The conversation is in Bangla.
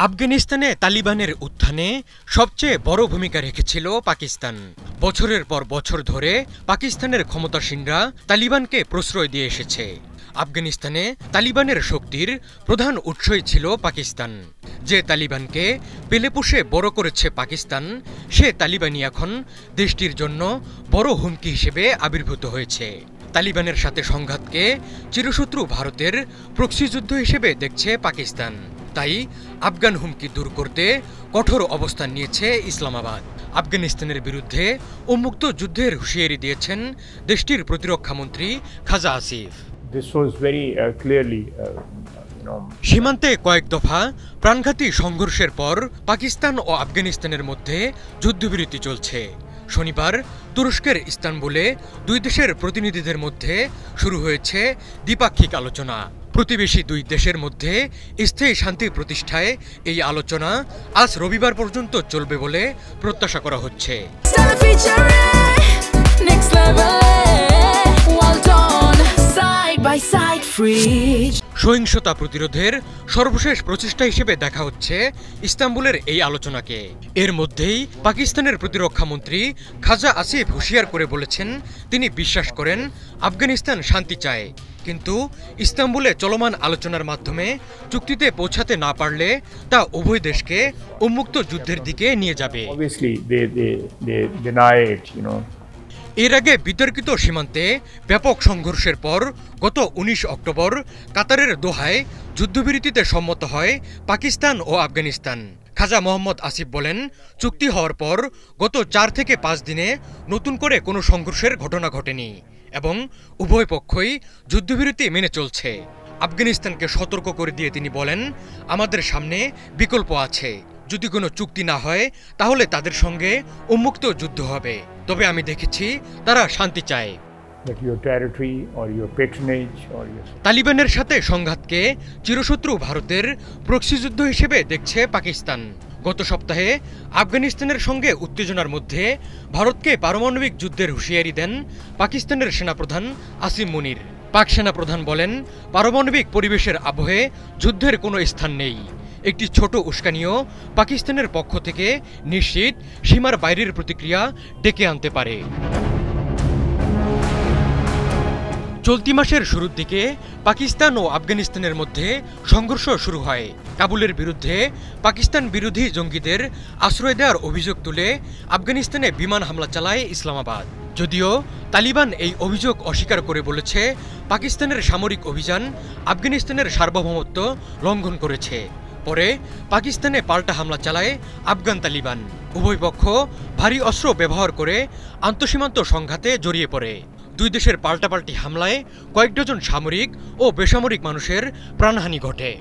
আফগানিস্তানে তালিবানের উত্থানে সবচেয়ে বড় ভূমিকা রেখেছিল পাকিস্তান। বছরের পর বছর ধরে পাকিস্তানের ক্ষমতাসীনরা তালিবানকে প্রশ্রয় দিয়ে এসেছে। আফগানিস্তানে তালিবানের শক্তির প্রধান উৎসই ছিল পাকিস্তান। যে তালিবানকে পেলেপুষে বড় করেছে পাকিস্তান, সে তালিবানই এখন দেশটির জন্য বড় হুমকি হিসেবে আবির্ভূত হয়েছে। তালিবানের সাথে সংঘাতকে চিরশত্রু ভারতের প্রক্সি যুদ্ধ হিসেবে দেখছে পাকিস্তান। তাই আফগান হুমকি দূর করতে কঠোর অবস্থান নিয়েছে ইসলামাবাদ। আফগানিস্তানের বিরুদ্ধে উন্মুক্ত যুদ্ধের হুঁশিয়ারি দিয়েছেন দেশটির প্রতিরক্ষামন্ত্রী খাজা আসিফ। সীমান্তে কয়েক দফা প্রাণঘাতী সংঘর্ষের পর পাকিস্তান ও আফগানিস্তানের মধ্যে যুদ্ধবিরতি চলছে। শনিবার তুরস্কের ইস্তানবুলে দুই দেশের প্রতিনিধিদের মধ্যে শুরু হয়েছে দ্বিপাক্ষিক আলোচনা। প্রতিবেশী দুই দেশের মধ্যে স্থায়ী শান্তি প্রতিষ্ঠায় এই আলোচনা আজ রবিবার পর্যন্ত চলবে বলে প্রত্যাশা করা হচ্ছে। সহিংসতা প্রতিরোধের সর্বশেষ প্রচেষ্টা হিসেবে দেখা হচ্ছে ইস্তানবুলের এই আলোচনাকে। এর মধ্যেই পাকিস্তানের প্রতিরক্ষামন্ত্রী খাজা আসিফ হুঁশিয়ার করে বলেছেন, তিনি বিশ্বাস করেন আফগানিস্তান শান্তি চায়, কিন্তু ইস্তানবুলে চলমান আলোচনার মাধ্যমে চুক্তিতে পৌঁছাতে না পারলে তা উভয় দেশকে উন্মুক্ত যুদ্ধের দিকে নিয়ে যাবে। এর আগে বিতর্কিত সীমান্তে ব্যাপক সংঘর্ষের পর গত ১৯ অক্টোবর কাতারের দোহায় যুদ্ধবিরতিতে সম্মত হয় পাকিস্তান ও আফগানিস্তান। খাজা মোহাম্মদ আসিফ বলেন, চুক্তি হওয়ার পর গত ৪ থেকে ৫ দিনে নতুন করে কোনো সংঘর্ষের ঘটনা ঘটেনি এবং উভয় পক্ষই যুদ্ধবিরতি মেনে চলছে। আফগানিস্তানকে সতর্ক করে দিয়ে তিনি বলেন, আমাদের সামনে বিকল্প আছে। যদি কোনো চুক্তি না হয় তাহলে তাদের সঙ্গে উন্মুক্ত যুদ্ধ হবে, তবে আমি দেখেছি তারা শান্তি চায়। তালিবানের সাথে সংঘাতকে চিরশত্রু ভারতের প্রক্সি যুদ্ধ হিসেবে দেখছে পাকিস্তান। গত সপ্তাহে আফগানিস্তানের সঙ্গে উত্তেজনার মধ্যে ভারতকে পারমাণবিক যুদ্ধের হুঁশিয়ারি দেন পাকিস্তানের সেনাপ্রধান আসিম মুনির। পাক সেনাপ্রধান বলেন, পারমাণবিক পরিবেশের আবহে যুদ্ধের কোনো স্থান নেই। একটি ছোট উস্কানিও পাকিস্তানের পক্ষ থেকে নিশ্চিত সীমার বাইরের প্রতিক্রিয়া ডেকে আনতে পারে। চলতি মাসের শুরুর দিকে পাকিস্তান ও আফগানিস্তানের মধ্যে সংঘর্ষ শুরু হয়। কাবুলের বিরুদ্ধে পাকিস্তান বিরোধী জঙ্গিদের আশ্রয় দেওয়ার অভিযোগ তুলে আফগানিস্তানে বিমান হামলা চালায় ইসলামাবাদ। যদিও তালিবান এই অভিযোগ অস্বীকার করে বলেছে, পাকিস্তানের সামরিক অভিযান আফগানিস্তানের সার্বভৌমত্ব লঙ্ঘন করেছে। পরে পাকিস্তানে পাল্টা হামলা চালায় আফগান তালিবান। উভয় পক্ষ ভারী অস্ত্র ব্যবহার করে আন্তঃসীমান্ত সংঘাতে জড়িয়ে পড়ে। দুই দেশের পাল্টাপাল্টি হামলায় কয়েক ডজন সামরিক ও বেসামরিক মানুষের প্রাণহানি ঘটে।